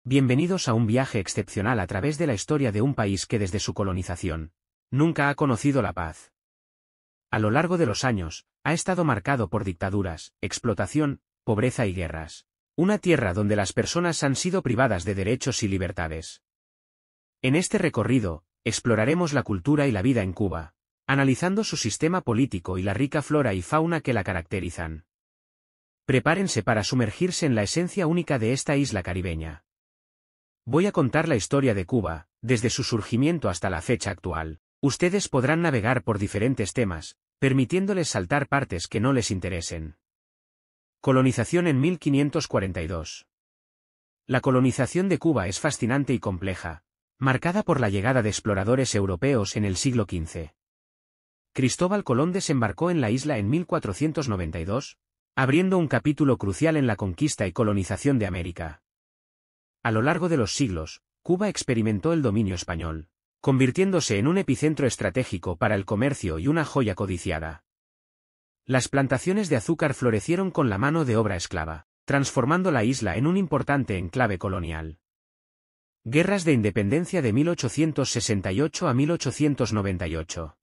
Bienvenidos a un viaje excepcional a través de la historia de un país que desde su colonización nunca ha conocido la paz. A lo largo de los años, ha estado marcado por dictaduras, explotación, pobreza y guerras. Una tierra donde las personas han sido privadas de derechos y libertades. En este recorrido, exploraremos la cultura y la vida en Cuba, analizando su sistema político y la rica flora y fauna que la caracterizan. Prepárense para sumergirse en la esencia única de esta isla caribeña. Voy a contar la historia de Cuba, desde su surgimiento hasta la fecha actual. Ustedes podrán navegar por diferentes temas, permitiéndoles saltar partes que no les interesen. Colonización en 1542. La colonización de Cuba es fascinante y compleja, marcada por la llegada de exploradores europeos en el siglo XV. Cristóbal Colón desembarcó en la isla en 1492, abriendo un capítulo crucial en la conquista y colonización de América. A lo largo de los siglos, Cuba experimentó el dominio español, convirtiéndose en un epicentro estratégico para el comercio y una joya codiciada. Las plantaciones de azúcar florecieron con la mano de obra esclava, transformando la isla en un importante enclave colonial. Guerras de independencia de 1868 a 1898.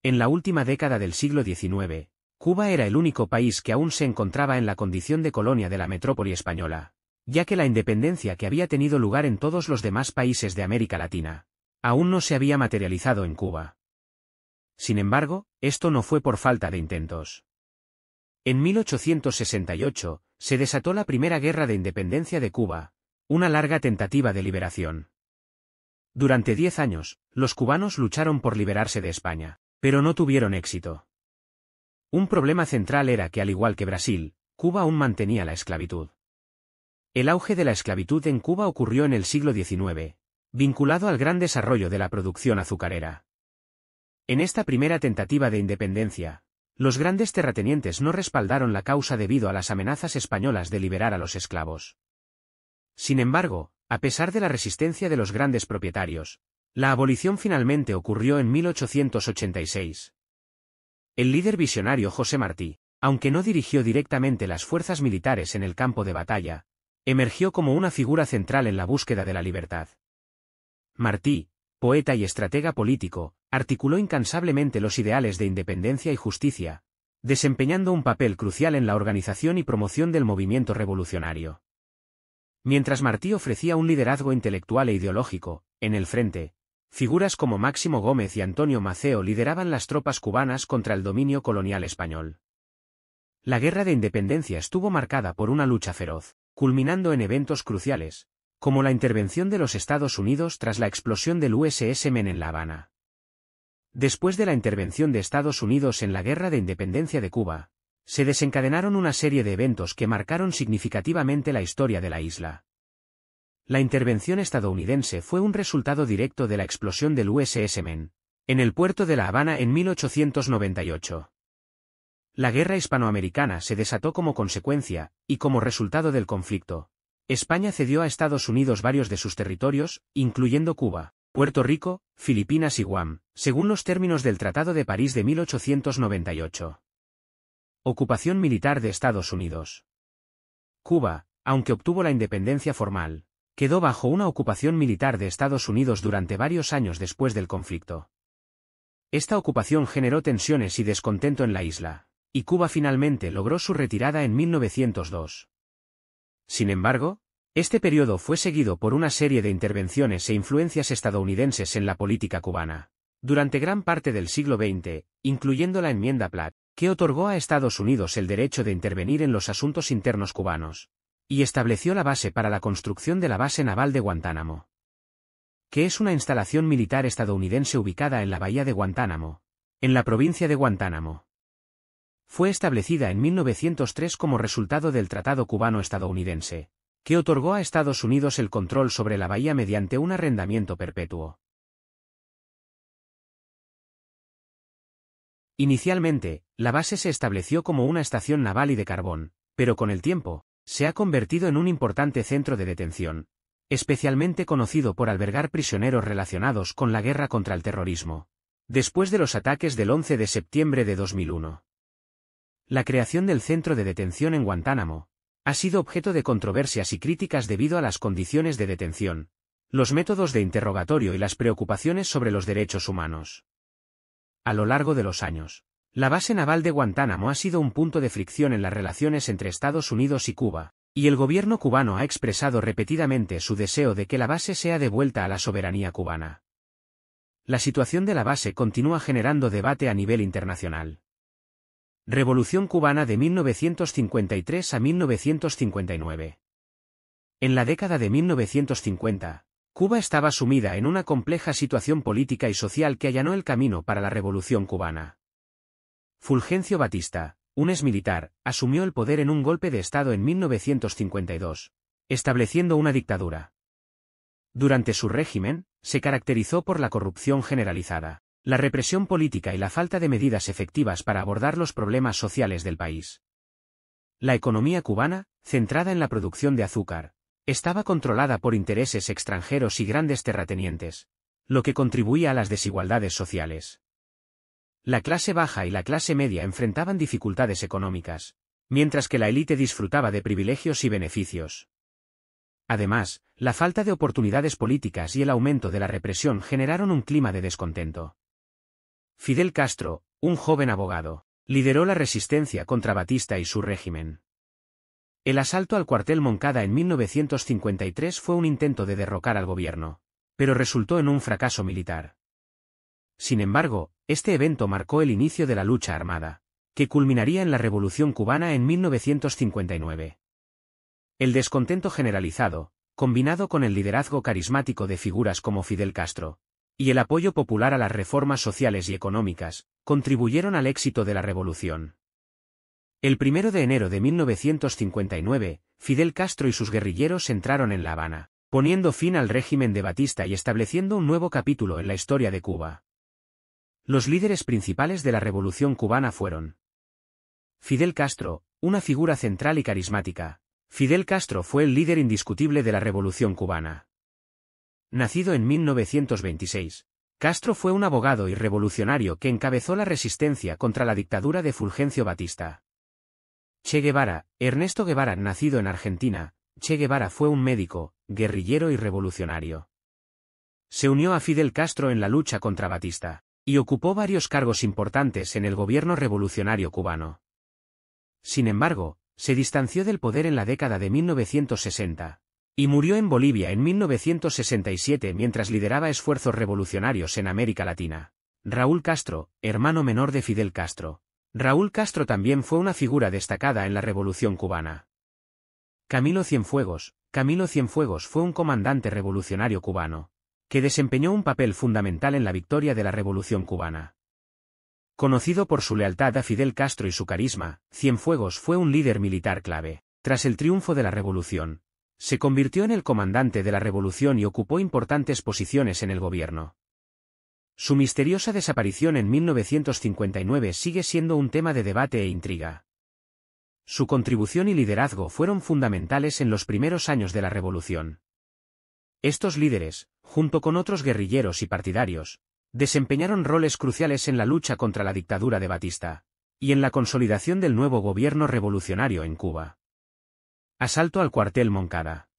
En la última década del siglo XIX, Cuba era el único país que aún se encontraba en la condición de colonia de la metrópoli española, ya que la independencia que había tenido lugar en todos los demás países de América Latina, aún no se había materializado en Cuba. Sin embargo, esto no fue por falta de intentos. En 1868, se desató la primera guerra de independencia de Cuba, una larga tentativa de liberación. Durante 10 años, los cubanos lucharon por liberarse de España, pero no tuvieron éxito. Un problema central era que, al igual que Brasil, Cuba aún mantenía la esclavitud. El auge de la esclavitud en Cuba ocurrió en el siglo XIX, vinculado al gran desarrollo de la producción azucarera. En esta primera tentativa de independencia, los grandes terratenientes no respaldaron la causa debido a las amenazas españolas de liberar a los esclavos. Sin embargo, a pesar de la resistencia de los grandes propietarios, la abolición finalmente ocurrió en 1886. El líder visionario José Martí, aunque no dirigió directamente las fuerzas militares en el campo de batalla, emergió como una figura central en la búsqueda de la libertad. Martí, poeta y estratega político, articuló incansablemente los ideales de independencia y justicia, desempeñando un papel crucial en la organización y promoción del movimiento revolucionario. Mientras Martí ofrecía un liderazgo intelectual e ideológico, en el frente, figuras como Máximo Gómez y Antonio Maceo lideraban las tropas cubanas contra el dominio colonial español. La guerra de independencia estuvo marcada por una lucha feroz, culminando en eventos cruciales, como la intervención de los Estados Unidos tras la explosión del USS Maine en La Habana. Después de la intervención de Estados Unidos en la Guerra de Independencia de Cuba, se desencadenaron una serie de eventos que marcaron significativamente la historia de la isla. La intervención estadounidense fue un resultado directo de la explosión del USS Maine, en el puerto de La Habana en 1898. La guerra hispanoamericana se desató como consecuencia, y como resultado del conflicto. España cedió a Estados Unidos varios de sus territorios, incluyendo Cuba, Puerto Rico, Filipinas y Guam, según los términos del Tratado de París de 1898. Ocupación militar de Estados Unidos. Cuba, aunque obtuvo la independencia formal, quedó bajo una ocupación militar de Estados Unidos durante varios años después del conflicto. Esta ocupación generó tensiones y descontento en la isla, y Cuba finalmente logró su retirada en 1902. Sin embargo, este periodo fue seguido por una serie de intervenciones e influencias estadounidenses en la política cubana, durante gran parte del siglo XX, incluyendo la Enmienda Platt, que otorgó a Estados Unidos el derecho de intervenir en los asuntos internos cubanos, y estableció la base para la construcción de la base naval de Guantánamo, que es una instalación militar estadounidense ubicada en la bahía de Guantánamo, en la provincia de Guantánamo. Fue establecida en 1903 como resultado del Tratado Cubano-Estadounidense, que otorgó a Estados Unidos el control sobre la bahía mediante un arrendamiento perpetuo. Inicialmente, la base se estableció como una estación naval y de carbón, pero con el tiempo, se ha convertido en un importante centro de detención, especialmente conocido por albergar prisioneros relacionados con la guerra contra el terrorismo, después de los ataques del 11 de septiembre de 2001. La creación del centro de detención en Guantánamo Ha sido objeto de controversias y críticas debido a las condiciones de detención, los métodos de interrogatorio y las preocupaciones sobre los derechos humanos. A lo largo de los años, la base naval de Guantánamo ha sido un punto de fricción en las relaciones entre Estados Unidos y Cuba, y el gobierno cubano ha expresado repetidamente su deseo de que la base sea devuelta a la soberanía cubana. La situación de la base continúa generando debate a nivel internacional. Revolución cubana de 1953 a 1959. En la década de 1950, Cuba estaba sumida en una compleja situación política y social que allanó el camino para la Revolución cubana. Fulgencio Batista, un exmilitar, asumió el poder en un golpe de Estado en 1952, estableciendo una dictadura. Durante su régimen, se caracterizó por la corrupción generalizada, la represión política y la falta de medidas efectivas para abordar los problemas sociales del país. La economía cubana, centrada en la producción de azúcar, estaba controlada por intereses extranjeros y grandes terratenientes, lo que contribuía a las desigualdades sociales. La clase baja y la clase media enfrentaban dificultades económicas, mientras que la élite disfrutaba de privilegios y beneficios. Además, la falta de oportunidades políticas y el aumento de la represión generaron un clima de descontento. Fidel Castro, un joven abogado, lideró la resistencia contra Batista y su régimen. El asalto al cuartel Moncada en 1953 fue un intento de derrocar al gobierno, pero resultó en un fracaso militar. Sin embargo, este evento marcó el inicio de la lucha armada, que culminaría en la Revolución cubana en 1959. El descontento generalizado, combinado con el liderazgo carismático de figuras como Fidel Castro, y el apoyo popular a las reformas sociales y económicas, contribuyeron al éxito de la revolución. El 1 de enero de 1959, Fidel Castro y sus guerrilleros entraron en La Habana, poniendo fin al régimen de Batista y estableciendo un nuevo capítulo en la historia de Cuba. Los líderes principales de la revolución cubana fueron Fidel Castro, una figura central y carismática. Fidel Castro fue el líder indiscutible de la revolución cubana. Nacido en 1926, Castro fue un abogado y revolucionario que encabezó la resistencia contra la dictadura de Fulgencio Batista. Che Guevara, Ernesto Guevara, nacido en Argentina, Che Guevara fue un médico, guerrillero y revolucionario. Se unió a Fidel Castro en la lucha contra Batista, y ocupó varios cargos importantes en el gobierno revolucionario cubano. Sin embargo, se distanció del poder en la década de 1960. Y murió en Bolivia en 1967 mientras lideraba esfuerzos revolucionarios en América Latina. Raúl Castro, hermano menor de Fidel Castro. Raúl Castro también fue una figura destacada en la Revolución cubana. Camilo Cienfuegos. Camilo Cienfuegos fue un comandante revolucionario cubano, que desempeñó un papel fundamental en la victoria de la Revolución cubana. Conocido por su lealtad a Fidel Castro y su carisma, Cienfuegos fue un líder militar clave. Tras el triunfo de la Revolución, se convirtió en el comandante de la revolución y ocupó importantes posiciones en el gobierno. Su misteriosa desaparición en 1959 sigue siendo un tema de debate e intriga. Su contribución y liderazgo fueron fundamentales en los primeros años de la revolución. Estos líderes, junto con otros guerrilleros y partidarios, desempeñaron roles cruciales en la lucha contra la dictadura de Batista, y en la consolidación del nuevo gobierno revolucionario en Cuba. Asalto al cuartel Moncada.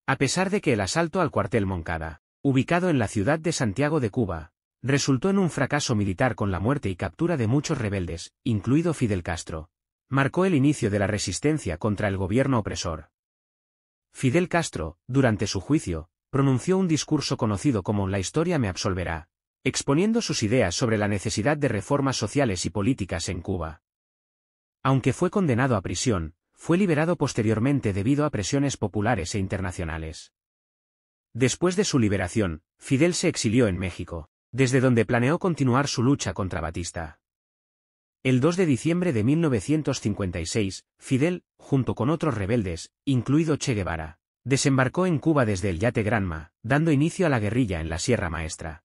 A pesar de que el asalto al cuartel Moncada, ubicado en la ciudad de Santiago de Cuba, resultó en un fracaso militar con la muerte y captura de muchos rebeldes, incluido Fidel Castro, marcó el inicio de la resistencia contra el gobierno opresor. Fidel Castro, durante su juicio, pronunció un discurso conocido como "La historia me absolverá", exponiendo sus ideas sobre la necesidad de reformas sociales y políticas en Cuba. Aunque fue condenado a prisión, fue liberado posteriormente debido a presiones populares e internacionales. Después de su liberación, Fidel se exilió en México, desde donde planeó continuar su lucha contra Batista. El 2 de diciembre de 1956, Fidel, junto con otros rebeldes, incluido Che Guevara, desembarcó en Cuba desde el yate Granma, dando inicio a la guerrilla en la Sierra Maestra.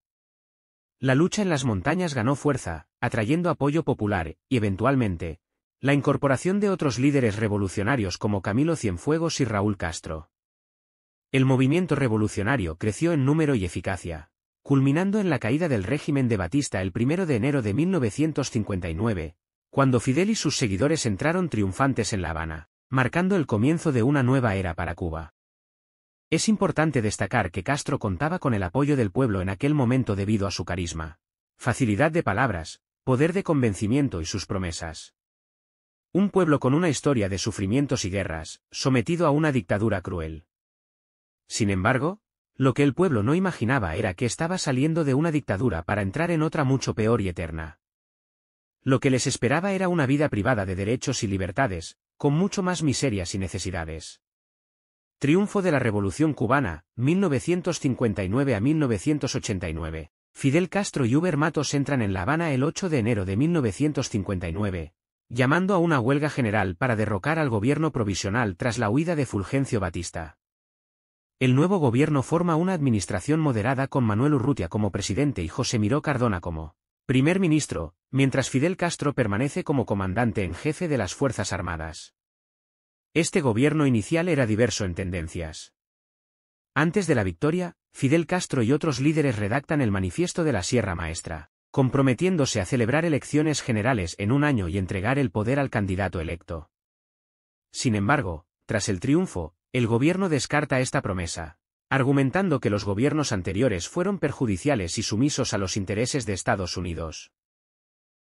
La lucha en las montañas ganó fuerza, atrayendo apoyo popular, y eventualmente, la incorporación de otros líderes revolucionarios como Camilo Cienfuegos y Raúl Castro. El movimiento revolucionario creció en número y eficacia, culminando en la caída del régimen de Batista el 1 de enero de 1959, cuando Fidel y sus seguidores entraron triunfantes en La Habana, marcando el comienzo de una nueva era para Cuba. Es importante destacar que Castro contaba con el apoyo del pueblo en aquel momento debido a su carisma, facilidad de palabras, poder de convencimiento y sus promesas. Un pueblo con una historia de sufrimientos y guerras, sometido a una dictadura cruel. Sin embargo, lo que el pueblo no imaginaba era que estaba saliendo de una dictadura para entrar en otra mucho peor y eterna. Lo que les esperaba era una vida privada de derechos y libertades, con mucho más miserias y necesidades. Triunfo de la Revolución Cubana, 1959 a 1989. Fidel Castro y Huber Matos entran en La Habana el 8 de enero de 1959, llamando a una huelga general para derrocar al gobierno provisional tras la huida de Fulgencio Batista. El nuevo gobierno forma una administración moderada con Manuel Urrutia como presidente y José Miró Cardona como primer ministro, mientras Fidel Castro permanece como comandante en jefe de las Fuerzas Armadas. Este gobierno inicial era diverso en tendencias. Antes de la victoria, Fidel Castro y otros líderes redactan el Manifiesto de la Sierra Maestra, comprometiéndose a celebrar elecciones generales en un año y entregar el poder al candidato electo. Sin embargo, tras el triunfo, el gobierno descarta esta promesa, argumentando que los gobiernos anteriores fueron perjudiciales y sumisos a los intereses de Estados Unidos.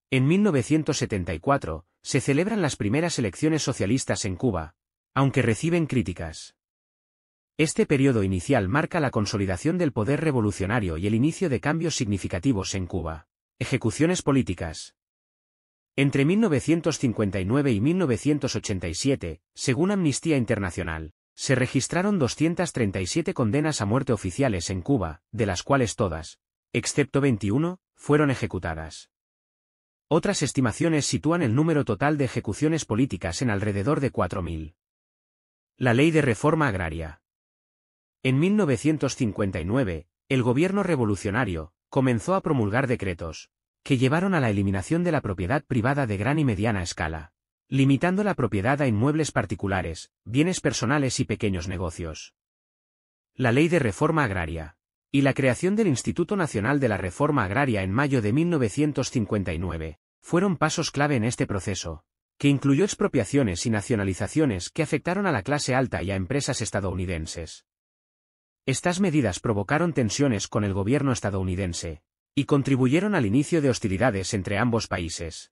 En 1974, se celebran las primeras elecciones socialistas en Cuba, aunque reciben críticas. Este periodo inicial marca la consolidación del poder revolucionario y el inicio de cambios significativos en Cuba. Ejecuciones políticas. Entre 1959 y 1987, según Amnistía Internacional, se registraron 237 condenas a muerte oficiales en Cuba, de las cuales todas, excepto 21, fueron ejecutadas. Otras estimaciones sitúan el número total de ejecuciones políticas en alrededor de 4.000. La Ley de Reforma Agraria. En 1959, el gobierno revolucionario comenzó a promulgar decretos que llevaron a la eliminación de la propiedad privada de gran y mediana escala, limitando la propiedad a inmuebles particulares, bienes personales y pequeños negocios. La Ley de Reforma Agraria y la creación del Instituto Nacional de la Reforma Agraria en mayo de 1959 fueron pasos clave en este proceso, que incluyó expropiaciones y nacionalizaciones que afectaron a la clase alta y a empresas estadounidenses. Estas medidas provocaron tensiones con el gobierno estadounidense y contribuyeron al inicio de hostilidades entre ambos países.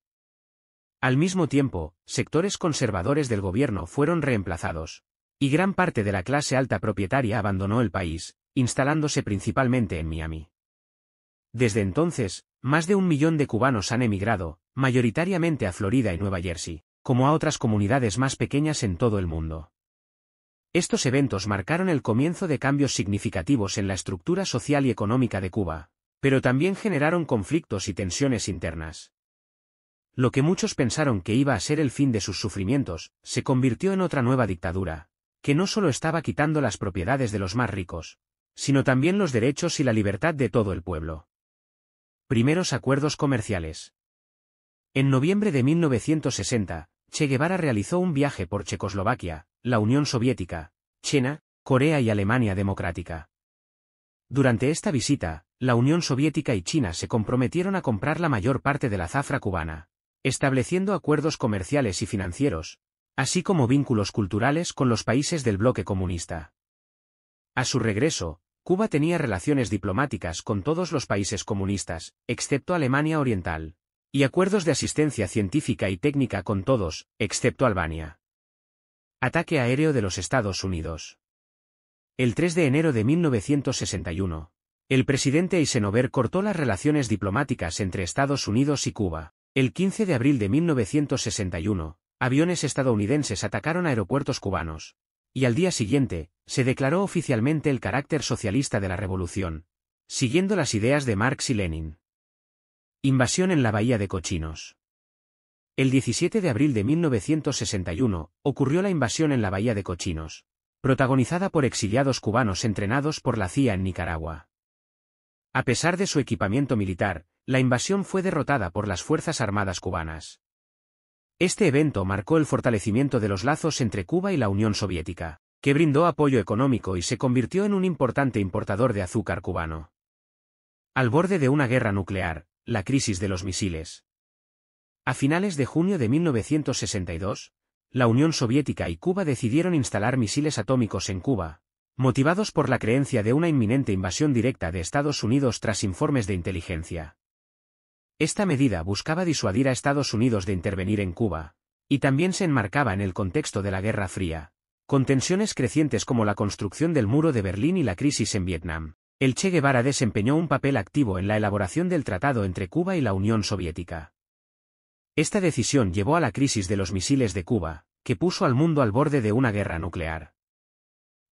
Al mismo tiempo, sectores conservadores del gobierno fueron reemplazados, y gran parte de la clase alta propietaria abandonó el país, instalándose principalmente en Miami. Desde entonces, más de 1 millón de cubanos han emigrado, mayoritariamente a Florida y Nueva Jersey, como a otras comunidades más pequeñas en todo el mundo. Estos eventos marcaron el comienzo de cambios significativos en la estructura social y económica de Cuba, pero también generaron conflictos y tensiones internas. Lo que muchos pensaron que iba a ser el fin de sus sufrimientos, se convirtió en otra nueva dictadura, que no solo estaba quitando las propiedades de los más ricos, sino también los derechos y la libertad de todo el pueblo. Primeros acuerdos comerciales. En noviembre de 1960, Che Guevara realizó un viaje por Checoslovaquia, la Unión Soviética, China, Corea y Alemania Democrática. Durante esta visita, la Unión Soviética y China se comprometieron a comprar la mayor parte de la zafra cubana, estableciendo acuerdos comerciales y financieros, así como vínculos culturales con los países del bloque comunista. A su regreso, Cuba tenía relaciones diplomáticas con todos los países comunistas, excepto Alemania Oriental, y acuerdos de asistencia científica y técnica con todos, excepto Albania. Ataque aéreo de los Estados Unidos. El 3 de enero de 1961, el presidente Eisenhower cortó las relaciones diplomáticas entre Estados Unidos y Cuba. El 15 de abril de 1961, aviones estadounidenses atacaron aeropuertos cubanos, y al día siguiente, se declaró oficialmente el carácter socialista de la revolución, siguiendo las ideas de Marx y Lenin. Invasión en la Bahía de Cochinos. El 17 de abril de 1961, ocurrió la invasión en la Bahía de Cochinos, protagonizada por exiliados cubanos entrenados por la CIA en Nicaragua. A pesar de su equipamiento militar, la invasión fue derrotada por las Fuerzas Armadas cubanas. Este evento marcó el fortalecimiento de los lazos entre Cuba y la Unión Soviética, que brindó apoyo económico y se convirtió en un importante importador de azúcar cubano. Al borde de una guerra nuclear, la crisis de los misiles. A finales de junio de 1962, La Unión Soviética y Cuba decidieron instalar misiles atómicos en Cuba, motivados por la creencia de una inminente invasión directa de Estados Unidos tras informes de inteligencia. Esta medida buscaba disuadir a Estados Unidos de intervenir en Cuba, y también se enmarcaba en el contexto de la Guerra Fría, con tensiones crecientes como la construcción del Muro de Berlín y la crisis en Vietnam. El Che Guevara desempeñó un papel activo en la elaboración del tratado entre Cuba y la Unión Soviética. Esta decisión llevó a la crisis de los misiles de Cuba, que puso al mundo al borde de una guerra nuclear.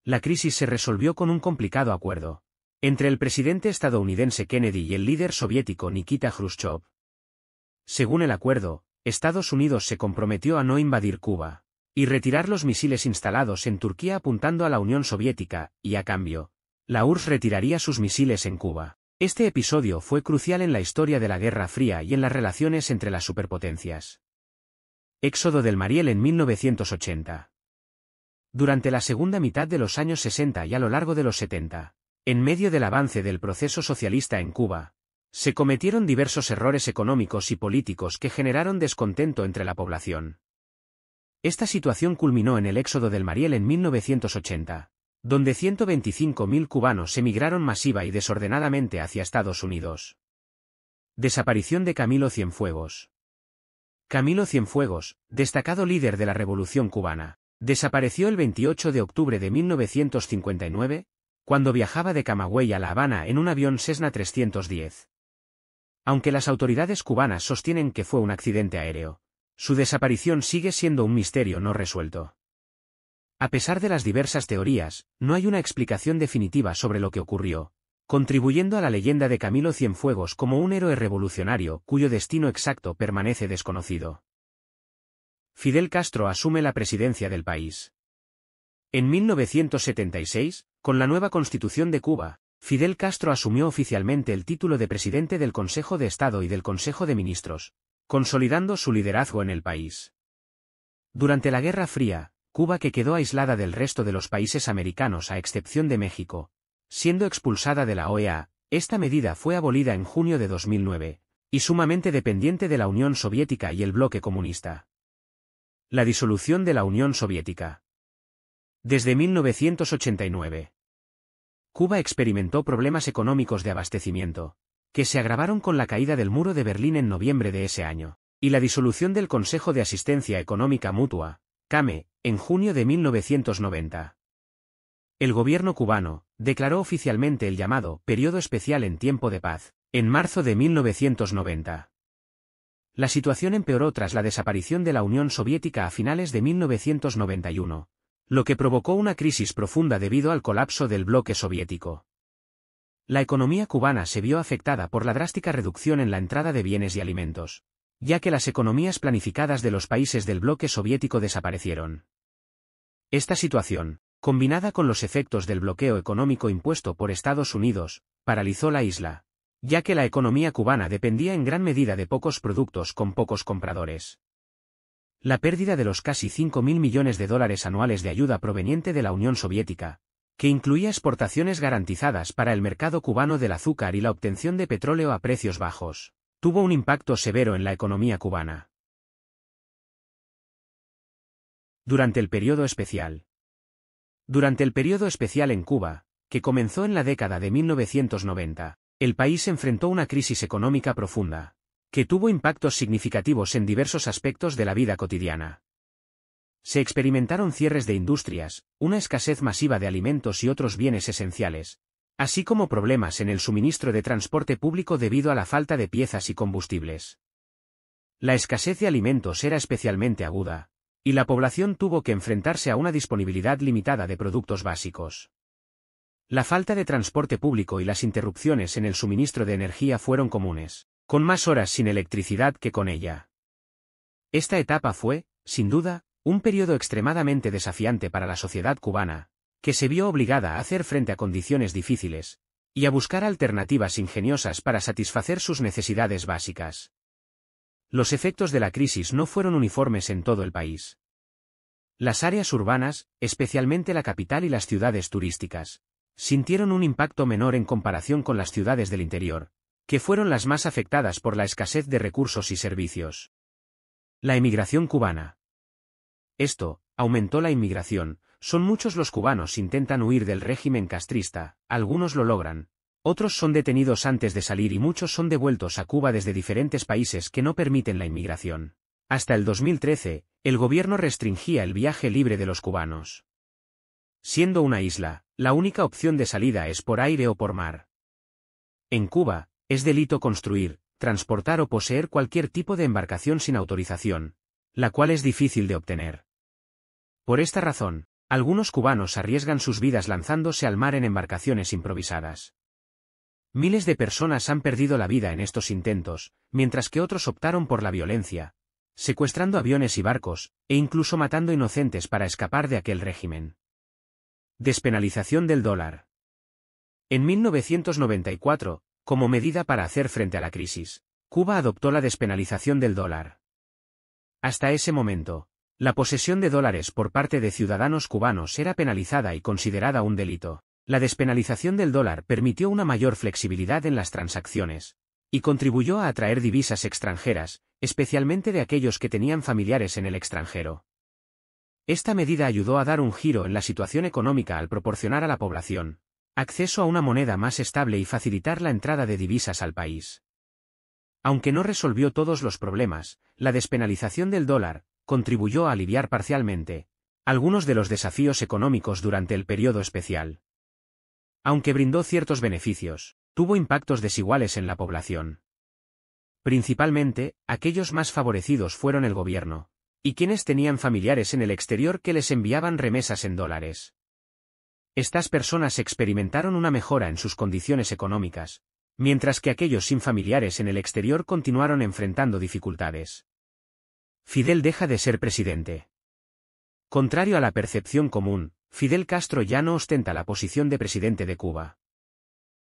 La crisis se resolvió con un complicado acuerdo entre el presidente estadounidense Kennedy y el líder soviético Nikita Khrushchev. Según el acuerdo, Estados Unidos se comprometió a no invadir Cuba y retirar los misiles instalados en Turquía apuntando a la Unión Soviética, y a cambio, la URSS retiraría sus misiles en Cuba. Este episodio fue crucial en la historia de la Guerra Fría y en las relaciones entre las superpotencias. Éxodo del Mariel en 1980. Durante la segunda mitad de los años 60 y a lo largo de los 70, en medio del avance del proceso socialista en Cuba, se cometieron diversos errores económicos y políticos que generaron descontento entre la población. Esta situación culminó en el Éxodo del Mariel en 1980, donde 125.000 cubanos emigraron masiva y desordenadamente hacia Estados Unidos. Desaparición de Camilo Cienfuegos. Camilo Cienfuegos, destacado líder de la Revolución cubana, desapareció el 28 de octubre de 1959, cuando viajaba de Camagüey a La Habana en un avión Cessna 310. Aunque las autoridades cubanas sostienen que fue un accidente aéreo, su desaparición sigue siendo un misterio no resuelto. A pesar de las diversas teorías, no hay una explicación definitiva sobre lo que ocurrió, contribuyendo a la leyenda de Camilo Cienfuegos como un héroe revolucionario cuyo destino exacto permanece desconocido. Fidel Castro asume la presidencia del país. En 1976, con la nueva Constitución de Cuba, Fidel Castro asumió oficialmente el título de presidente del Consejo de Estado y del Consejo de Ministros, consolidando su liderazgo en el país. Durante la Guerra Fría, Cuba, que quedó aislada del resto de los países americanos a excepción de México, siendo expulsada de la OEA, esta medida fue abolida en junio de 2009, y sumamente dependiente de la Unión Soviética y el bloque comunista. La disolución de la Unión Soviética. Desde 1989. Cuba experimentó problemas económicos de abastecimiento, que se agravaron con la caída del Muro de Berlín en noviembre de ese año, y la disolución del Consejo de Asistencia Económica Mutua, CAME, en junio de 1990. El gobierno cubano declaró oficialmente el llamado Periodo Especial en Tiempo de Paz, en marzo de 1990. La situación empeoró tras la desaparición de la Unión Soviética a finales de 1991. Lo que provocó una crisis profunda debido al colapso del bloque soviético. La economía cubana se vio afectada por la drástica reducción en la entrada de bienes y alimentos, ya que las economías planificadas de los países del bloque soviético desaparecieron. Esta situación, combinada con los efectos del bloqueo económico impuesto por Estados Unidos, paralizó la isla, ya que la economía cubana dependía en gran medida de pocos productos con pocos compradores. La pérdida de los casi 5.000 millones de dólares anuales de ayuda proveniente de la Unión Soviética, que incluía exportaciones garantizadas para el mercado cubano del azúcar y la obtención de petróleo a precios bajos, tuvo un impacto severo en la economía cubana. Durante el periodo especial. Durante el periodo especial en Cuba, que comenzó en la década de 1990, el país enfrentó una crisis económica profunda, que tuvo impactos significativos en diversos aspectos de la vida cotidiana. Se experimentaron cierres de industrias, una escasez masiva de alimentos y otros bienes esenciales, así como problemas en el suministro de transporte público debido a la falta de piezas y combustibles. La escasez de alimentos era especialmente aguda, y la población tuvo que enfrentarse a una disponibilidad limitada de productos básicos. La falta de transporte público y las interrupciones en el suministro de energía fueron comunes, con más horas sin electricidad que con ella. Esta etapa fue, sin duda, un periodo extremadamente desafiante para la sociedad cubana, que se vio obligada a hacer frente a condiciones difíciles, y a buscar alternativas ingeniosas para satisfacer sus necesidades básicas. Los efectos de la crisis no fueron uniformes en todo el país. Las áreas urbanas, especialmente la capital y las ciudades turísticas, sintieron un impacto menor en comparación con las ciudades del interior, que fueron las más afectadas por la escasez de recursos y servicios. La emigración cubana. Esto aumentó la inmigración. Son muchos los cubanos intentan huir del régimen castrista, algunos lo logran. Otros son detenidos antes de salir y muchos son devueltos a Cuba desde diferentes países que no permiten la inmigración. Hasta el 2013, el gobierno restringía el viaje libre de los cubanos. Siendo una isla, la única opción de salida es por aire o por mar. En Cuba, es delito construir, transportar o poseer cualquier tipo de embarcación sin autorización, la cual es difícil de obtener. Por esta razón, algunos cubanos arriesgan sus vidas lanzándose al mar en embarcaciones improvisadas. Miles de personas han perdido la vida en estos intentos, mientras que otros optaron por la violencia, secuestrando aviones y barcos, e incluso matando inocentes para escapar de aquel régimen. Despenalización del dólar. En 1994, como medida para hacer frente a la crisis, Cuba adoptó la despenalización del dólar. Hasta ese momento, la posesión de dólares por parte de ciudadanos cubanos era penalizada y considerada un delito. La despenalización del dólar permitió una mayor flexibilidad en las transacciones, y contribuyó a atraer divisas extranjeras, especialmente de aquellos que tenían familiares en el extranjero. Esta medida ayudó a dar un giro en la situación económica al proporcionar a la población acceso a una moneda más estable y facilitar la entrada de divisas al país. Aunque no resolvió todos los problemas, la despenalización del dólar contribuyó a aliviar parcialmente algunos de los desafíos económicos durante el periodo especial. Aunque brindó ciertos beneficios, tuvo impactos desiguales en la población. Principalmente, aquellos más favorecidos fueron el gobierno, y quienes tenían familiares en el exterior que les enviaban remesas en dólares. Estas personas experimentaron una mejora en sus condiciones económicas, mientras que aquellos sin familiares en el exterior continuaron enfrentando dificultades. Fidel deja de ser presidente. Contrario a la percepción común, Fidel Castro ya no ostenta la posición de presidente de Cuba.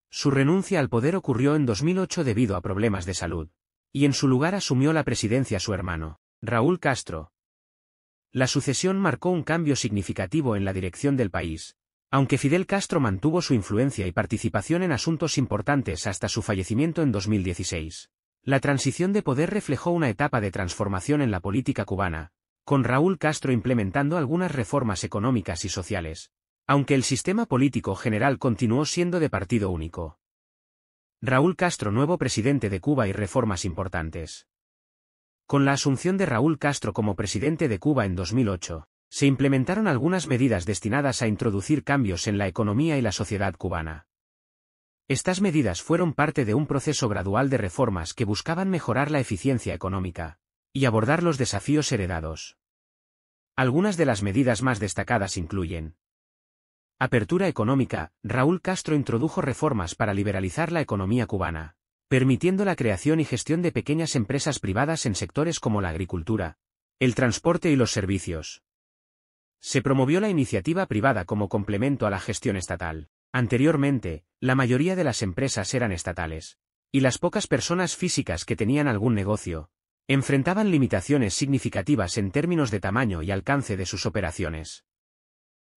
Su renuncia al poder ocurrió en 2008 debido a problemas de salud, y en su lugar asumió la presidencia su hermano, Raúl Castro. La sucesión marcó un cambio significativo en la dirección del país, aunque Fidel Castro mantuvo su influencia y participación en asuntos importantes hasta su fallecimiento en 2016. La transición de poder reflejó una etapa de transformación en la política cubana, con Raúl Castro implementando algunas reformas económicas y sociales, aunque el sistema político general continuó siendo de partido único. Raúl Castro, nuevo presidente de Cuba y reformas importantes. Con la asunción de Raúl Castro como presidente de Cuba en 2008, se implementaron algunas medidas destinadas a introducir cambios en la economía y la sociedad cubana. Estas medidas fueron parte de un proceso gradual de reformas que buscaban mejorar la eficiencia económica y abordar los desafíos heredados. Algunas de las medidas más destacadas incluyen: apertura económica. Raúl Castro introdujo reformas para liberalizar la economía cubana, permitiendo la creación y gestión de pequeñas empresas privadas en sectores como la agricultura, el transporte y los servicios. Se promovió la iniciativa privada como complemento a la gestión estatal. Anteriormente, la mayoría de las empresas eran estatales, y las pocas personas físicas que tenían algún negocio enfrentaban limitaciones significativas en términos de tamaño y alcance de sus operaciones.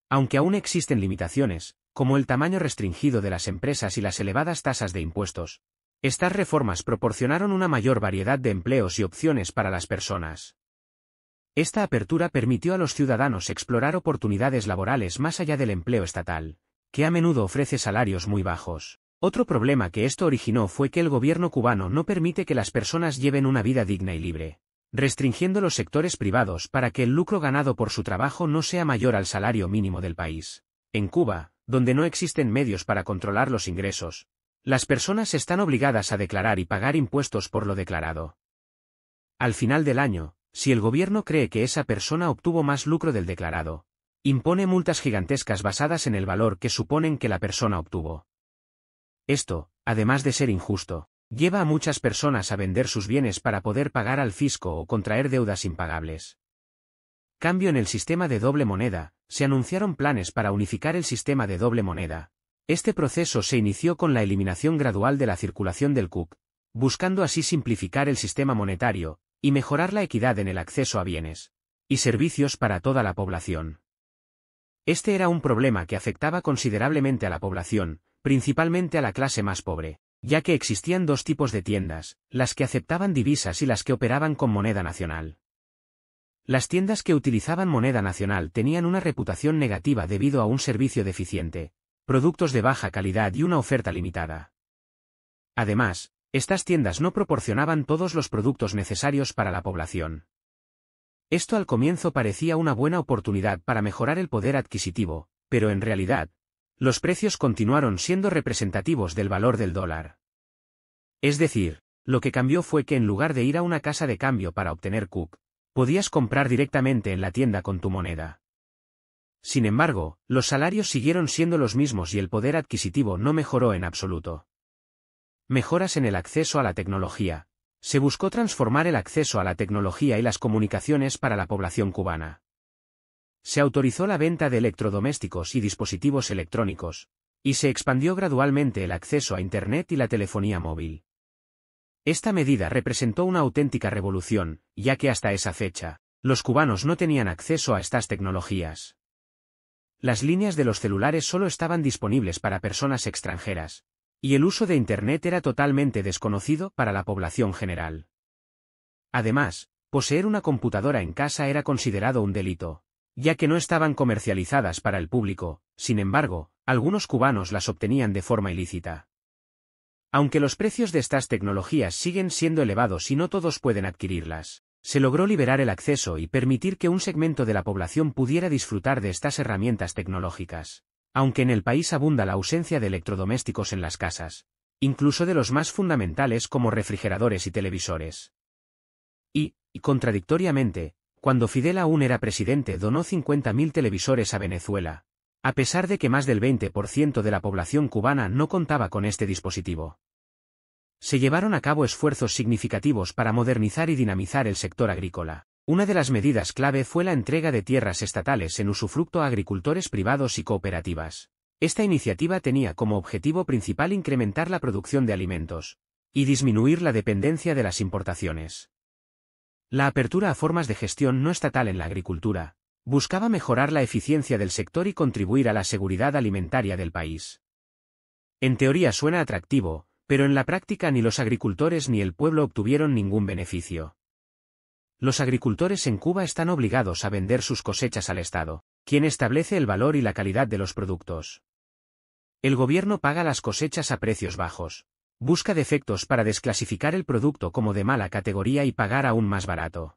Aunque aún existen limitaciones, como el tamaño restringido de las empresas y las elevadas tasas de impuestos, estas reformas proporcionaron una mayor variedad de empleos y opciones para las personas. Esta apertura permitió a los ciudadanos explorar oportunidades laborales más allá del empleo estatal, que a menudo ofrece salarios muy bajos. Otro problema que esto originó fue que el gobierno cubano no permite que las personas lleven una vida digna y libre, restringiendo los sectores privados para que el lucro ganado por su trabajo no sea mayor al salario mínimo del país. En Cuba, donde no existen medios para controlar los ingresos, las personas están obligadas a declarar y pagar impuestos por lo declarado. Al final del año, si el gobierno cree que esa persona obtuvo más lucro del declarado, impone multas gigantescas basadas en el valor que suponen que la persona obtuvo. Esto, además de ser injusto, lleva a muchas personas a vender sus bienes para poder pagar al fisco o contraer deudas impagables. Cambio en el sistema de doble moneda. Se anunciaron planes para unificar el sistema de doble moneda. Este proceso se inició con la eliminación gradual de la circulación del CUC, buscando así simplificar el sistema monetario y mejorar la equidad en el acceso a bienes y servicios para toda la población. Este era un problema que afectaba considerablemente a la población, principalmente a la clase más pobre, ya que existían dos tipos de tiendas, las que aceptaban divisas y las que operaban con moneda nacional. Las tiendas que utilizaban moneda nacional tenían una reputación negativa debido a un servicio deficiente, productos de baja calidad y una oferta limitada. Además, estas tiendas no proporcionaban todos los productos necesarios para la población. Esto al comienzo parecía una buena oportunidad para mejorar el poder adquisitivo, pero en realidad, los precios continuaron siendo representativos del valor del dólar. Es decir, lo que cambió fue que en lugar de ir a una casa de cambio para obtener CUC, podías comprar directamente en la tienda con tu moneda. Sin embargo, los salarios siguieron siendo los mismos y el poder adquisitivo no mejoró en absoluto. Mejoras en el acceso a la tecnología. Se buscó transformar el acceso a la tecnología y las comunicaciones para la población cubana. Se autorizó la venta de electrodomésticos y dispositivos electrónicos, y se expandió gradualmente el acceso a Internet y la telefonía móvil. Esta medida representó una auténtica revolución, ya que hasta esa fecha, los cubanos no tenían acceso a estas tecnologías. Las líneas de los celulares solo estaban disponibles para personas extranjeras, y el uso de Internet era totalmente desconocido para la población general. Además, poseer una computadora en casa era considerado un delito, ya que no estaban comercializadas para el público. Sin embargo, algunos cubanos las obtenían de forma ilícita. Aunque los precios de estas tecnologías siguen siendo elevados y no todos pueden adquirirlas, se logró liberar el acceso y permitir que un segmento de la población pudiera disfrutar de estas herramientas tecnológicas. Aunque en el país abunda la ausencia de electrodomésticos en las casas, incluso de los más fundamentales como refrigeradores y televisores. Y contradictoriamente, cuando Fidel aún era presidente donó 50.000 televisores a Venezuela, a pesar de que más del 20% de la población cubana no contaba con este dispositivo. Se llevaron a cabo esfuerzos significativos para modernizar y dinamizar el sector agrícola. Una de las medidas clave fue la entrega de tierras estatales en usufructo a agricultores privados y cooperativas. Esta iniciativa tenía como objetivo principal incrementar la producción de alimentos y disminuir la dependencia de las importaciones. La apertura a formas de gestión no estatal en la agricultura buscaba mejorar la eficiencia del sector y contribuir a la seguridad alimentaria del país. En teoría suena atractivo, pero en la práctica ni los agricultores ni el pueblo obtuvieron ningún beneficio. Los agricultores en Cuba están obligados a vender sus cosechas al Estado, quien establece el valor y la calidad de los productos. El gobierno paga las cosechas a precios bajos, busca defectos para desclasificar el producto como de mala categoría y pagar aún más barato.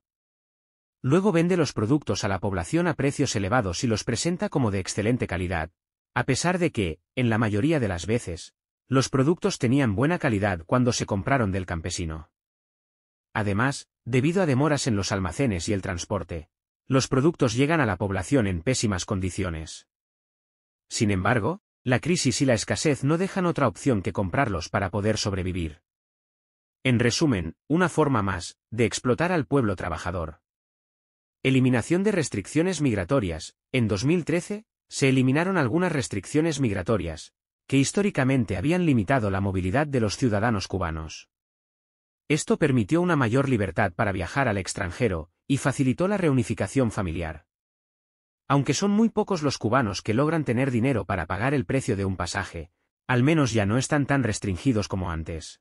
Luego vende los productos a la población a precios elevados y los presenta como de excelente calidad, a pesar de que, en la mayoría de las veces, los productos tenían buena calidad cuando se compraron del campesino. Además, debido a demoras en los almacenes y el transporte, los productos llegan a la población en pésimas condiciones. Sin embargo, la crisis y la escasez no dejan otra opción que comprarlos para poder sobrevivir. En resumen, una forma más, de explotar al pueblo trabajador. Eliminación de restricciones migratorias. En 2013, se eliminaron algunas restricciones migratorias, que históricamente habían limitado la movilidad de los ciudadanos cubanos. Esto permitió una mayor libertad para viajar al extranjero, y facilitó la reunificación familiar. Aunque son muy pocos los cubanos que logran tener dinero para pagar el precio de un pasaje, al menos ya no están tan restringidos como antes.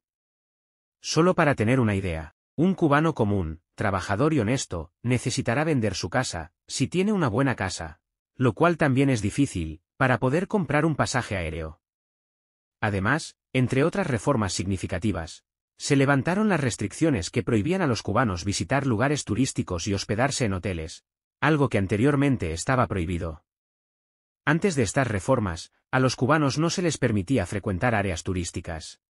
Solo para tener una idea, un cubano común, trabajador y honesto, necesitará vender su casa, si tiene una buena casa, lo cual también es difícil, para poder comprar un pasaje aéreo. Además, entre otras reformas significativas, se levantaron las restricciones que prohibían a los cubanos visitar lugares turísticos y hospedarse en hoteles, algo que anteriormente estaba prohibido. Antes de estas reformas, a los cubanos no se les permitía frecuentar áreas turísticas.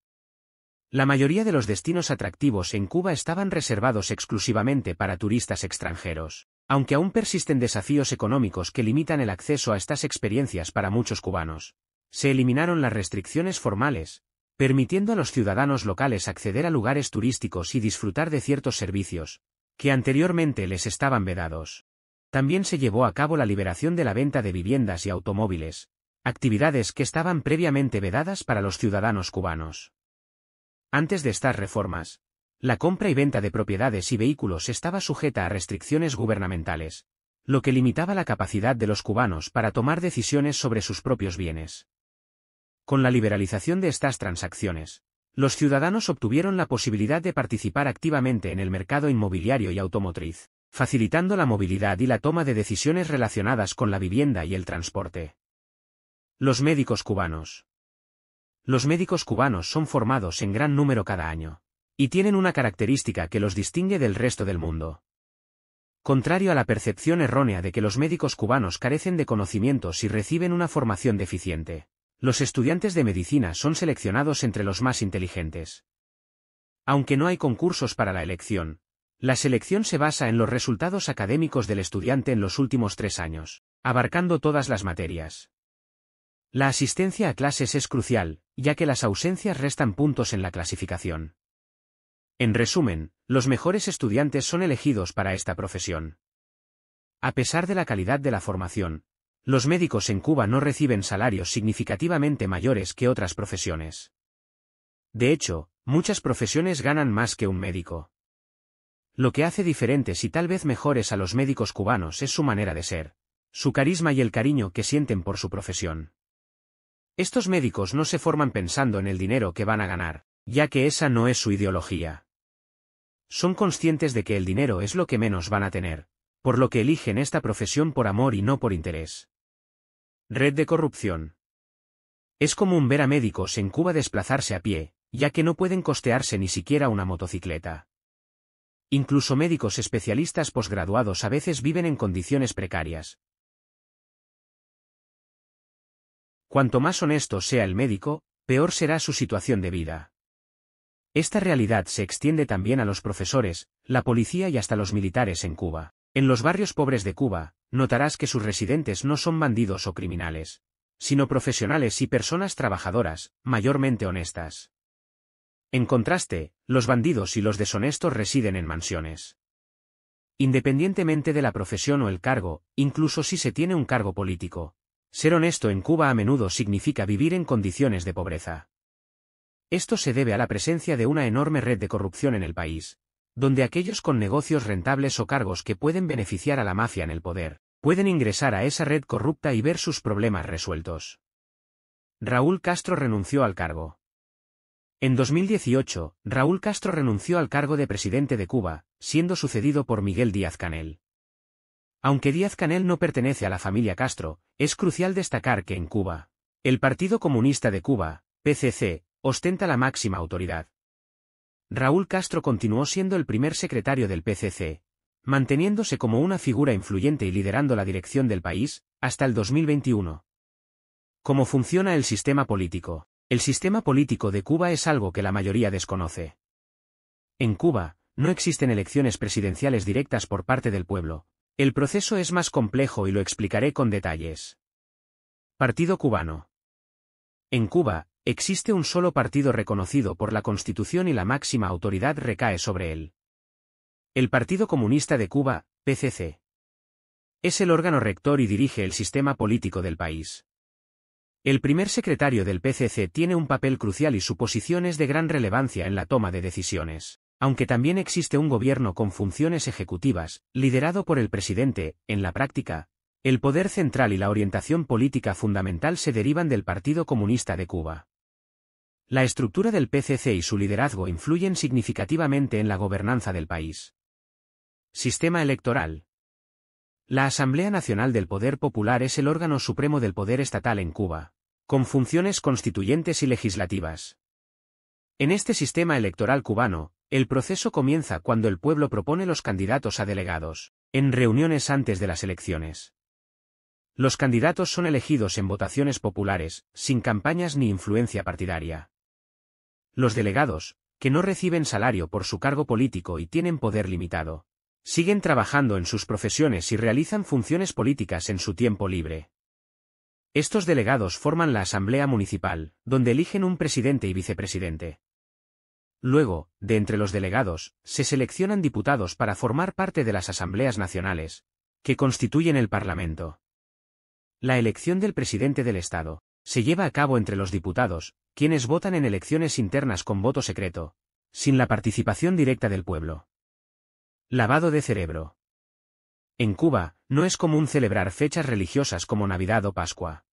La mayoría de los destinos atractivos en Cuba estaban reservados exclusivamente para turistas extranjeros, aunque aún persisten desafíos económicos que limitan el acceso a estas experiencias para muchos cubanos. Se eliminaron las restricciones formales, permitiendo a los ciudadanos locales acceder a lugares turísticos y disfrutar de ciertos servicios, que anteriormente les estaban vedados. También se llevó a cabo la liberación de la venta de viviendas y automóviles, actividades que estaban previamente vedadas para los ciudadanos cubanos. Antes de estas reformas, la compra y venta de propiedades y vehículos estaba sujeta a restricciones gubernamentales, lo que limitaba la capacidad de los cubanos para tomar decisiones sobre sus propios bienes. Con la liberalización de estas transacciones, los ciudadanos obtuvieron la posibilidad de participar activamente en el mercado inmobiliario y automotriz. facilitando la movilidad y la toma de decisiones relacionadas con la vivienda y el transporte. Los médicos cubanos. Los médicos cubanos son formados en gran número cada año, y tienen una característica que los distingue del resto del mundo. Contrario a la percepción errónea de que los médicos cubanos carecen de conocimientos y reciben una formación deficiente, los estudiantes de medicina son seleccionados entre los más inteligentes. Aunque no hay concursos para la elección, la selección se basa en los resultados académicos del estudiante en los últimos 3 años, abarcando todas las materias. La asistencia a clases es crucial, ya que las ausencias restan puntos en la clasificación. En resumen, los mejores estudiantes son elegidos para esta profesión. A pesar de la calidad de la formación, los médicos en Cuba no reciben salarios significativamente mayores que otras profesiones. De hecho, muchas profesiones ganan más que un médico. Lo que hace diferentes y tal vez mejores a los médicos cubanos es su manera de ser, su carisma y el cariño que sienten por su profesión. Estos médicos no se forman pensando en el dinero que van a ganar, ya que esa no es su ideología. Son conscientes de que el dinero es lo que menos van a tener, por lo que eligen esta profesión por amor y no por interés. Red de corrupción. Es común ver a médicos en Cuba desplazarse a pie, ya que no pueden costearse ni siquiera una motocicleta. Incluso médicos especialistas posgraduados a veces viven en condiciones precarias. Cuanto más honesto sea el médico, peor será su situación de vida. Esta realidad se extiende también a los profesores, la policía y hasta los militares en Cuba. En los barrios pobres de Cuba, notarás que sus residentes no son bandidos o criminales, sino profesionales y personas trabajadoras, mayormente honestas. En contraste, los bandidos y los deshonestos residen en mansiones. Independientemente de la profesión o el cargo, incluso si se tiene un cargo político, ser honesto en Cuba a menudo significa vivir en condiciones de pobreza. Esto se debe a la presencia de una enorme red de corrupción en el país, donde aquellos con negocios rentables o cargos que pueden beneficiar a la mafia en el poder, pueden ingresar a esa red corrupta y ver sus problemas resueltos. Raúl Castro renunció al cargo. En 2018, Raúl Castro renunció al cargo de presidente de Cuba, siendo sucedido por Miguel Díaz-Canel. Aunque Díaz-Canel no pertenece a la familia Castro, es crucial destacar que en Cuba, el Partido Comunista de Cuba, PCC, ostenta la máxima autoridad. Raúl Castro continuó siendo el primer secretario del PCC, manteniéndose como una figura influyente y liderando la dirección del país, hasta el 2021. ¿Cómo funciona el sistema político? El sistema político de Cuba es algo que la mayoría desconoce. En Cuba, no existen elecciones presidenciales directas por parte del pueblo. El proceso es más complejo y lo explicaré con detalles. Partido cubano. En Cuba, existe un solo partido reconocido por la Constitución y la máxima autoridad recae sobre él. El Partido Comunista de Cuba, PCC. Es el órgano rector y dirige el sistema político del país. El primer secretario del PCC tiene un papel crucial y su posición es de gran relevancia en la toma de decisiones, aunque también existe un gobierno con funciones ejecutivas, liderado por el presidente. En la práctica, el poder central y la orientación política fundamental se derivan del Partido Comunista de Cuba. La estructura del PCC y su liderazgo influyen significativamente en la gobernanza del país. Sistema electoral. La Asamblea Nacional del Poder Popular es el órgano supremo del poder estatal en Cuba, con funciones constituyentes y legislativas. En este sistema electoral cubano, el proceso comienza cuando el pueblo propone los candidatos a delegados, en reuniones antes de las elecciones. Los candidatos son elegidos en votaciones populares, sin campañas ni influencia partidaria. Los delegados, que no reciben salario por su cargo político y tienen poder limitado, siguen trabajando en sus profesiones y realizan funciones políticas en su tiempo libre. Estos delegados forman la Asamblea Municipal, donde eligen un presidente y vicepresidente. Luego, de entre los delegados, se seleccionan diputados para formar parte de las asambleas nacionales, que constituyen el Parlamento. La elección del presidente del Estado se lleva a cabo entre los diputados, quienes votan en elecciones internas con voto secreto, sin la participación directa del pueblo. Lavado de cerebro. En Cuba, no es común celebrar fechas religiosas como Navidad o Pascua.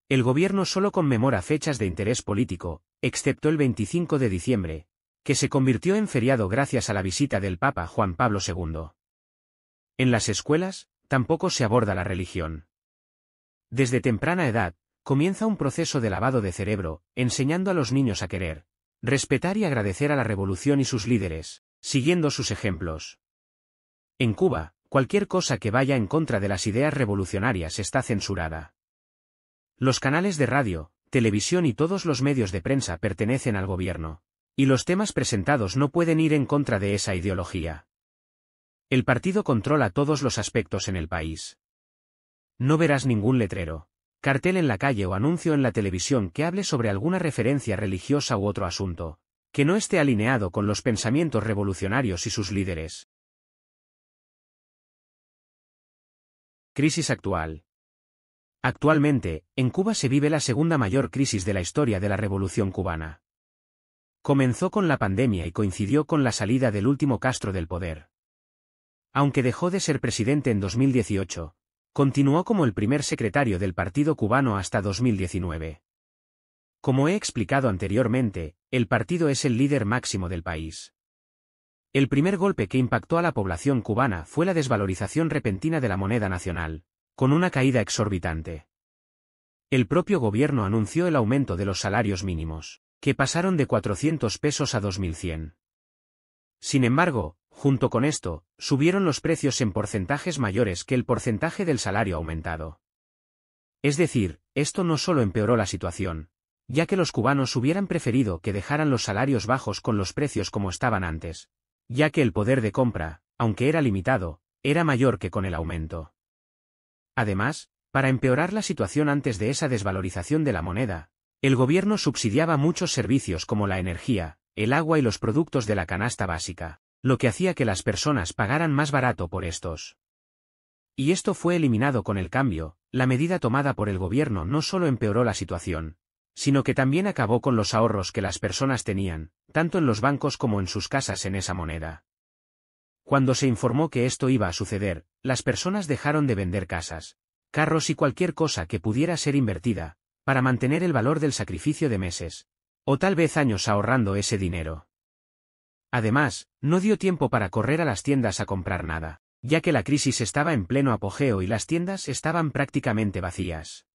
El gobierno solo conmemora fechas de interés político, excepto el 25 de diciembre, que se convirtió en feriado gracias a la visita del Papa Juan Pablo II. En las escuelas, tampoco se aborda la religión. Desde temprana edad, comienza un proceso de lavado de cerebro, enseñando a los niños a querer, respetar y agradecer a la revolución y sus líderes, siguiendo sus ejemplos. En Cuba, cualquier cosa que vaya en contra de las ideas revolucionarias está censurada. Los canales de radio, televisión y todos los medios de prensa pertenecen al gobierno, y los temas presentados no pueden ir en contra de esa ideología. El partido controla todos los aspectos en el país. No verás ningún letrero, cartel en la calle o anuncio en la televisión que hable sobre alguna referencia religiosa u otro asunto, que no esté alineado con los pensamientos revolucionarios y sus líderes. Crisis actual. Actualmente, en Cuba se vive la segunda mayor crisis de la historia de la Revolución cubana. Comenzó con la pandemia y coincidió con la salida del último Castro del poder. Aunque dejó de ser presidente en 2018, continuó como el primer secretario del Partido Cubano hasta 2019. Como he explicado anteriormente, el partido es el líder máximo del país. El primer golpe que impactó a la población cubana fue la desvalorización repentina de la moneda nacional, con una caída exorbitante. El propio gobierno anunció el aumento de los salarios mínimos, que pasaron de 400 pesos a 2.100. Sin embargo, junto con esto, subieron los precios en porcentajes mayores que el porcentaje del salario aumentado. Es decir, esto no solo empeoró la situación, ya que los cubanos hubieran preferido que dejaran los salarios bajos con los precios como estaban antes, ya que el poder de compra, aunque era limitado, era mayor que con el aumento. Además, para empeorar la situación antes de esa desvalorización de la moneda, el gobierno subsidiaba muchos servicios como la energía, el agua y los productos de la canasta básica, lo que hacía que las personas pagaran más barato por estos. Y esto fue eliminado con el cambio. La medida tomada por el gobierno no solo empeoró la situación, sino que también acabó con los ahorros que las personas tenían, tanto en los bancos como en sus casas en esa moneda. Cuando se informó que esto iba a suceder, las personas dejaron de vender casas, carros y cualquier cosa que pudiera ser invertida, para mantener el valor del sacrificio de meses, o tal vez años ahorrando ese dinero. Además, no dio tiempo para correr a las tiendas a comprar nada, ya que la crisis estaba en pleno apogeo y las tiendas estaban prácticamente vacías.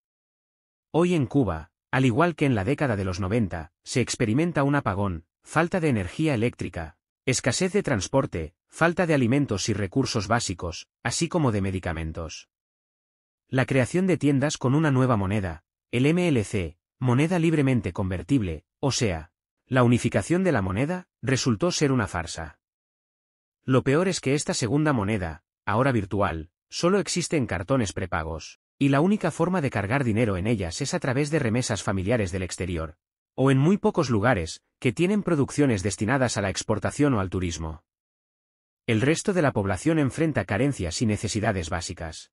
Hoy en Cuba, al igual que en la década de los 90, se experimenta un apagón, falta de energía eléctrica, escasez de transporte, falta de alimentos y recursos básicos, así como de medicamentos. La creación de tiendas con una nueva moneda, el MLC, moneda libremente convertible, o sea, la unificación de la moneda, resultó ser una farsa. Lo peor es que esta segunda moneda, ahora virtual, solo existe en cartones prepagos, y la única forma de cargar dinero en ellas es a través de remesas familiares del exterior, o en muy pocos lugares, que tienen producciones destinadas a la exportación o al turismo. El resto de la población enfrenta carencias y necesidades básicas.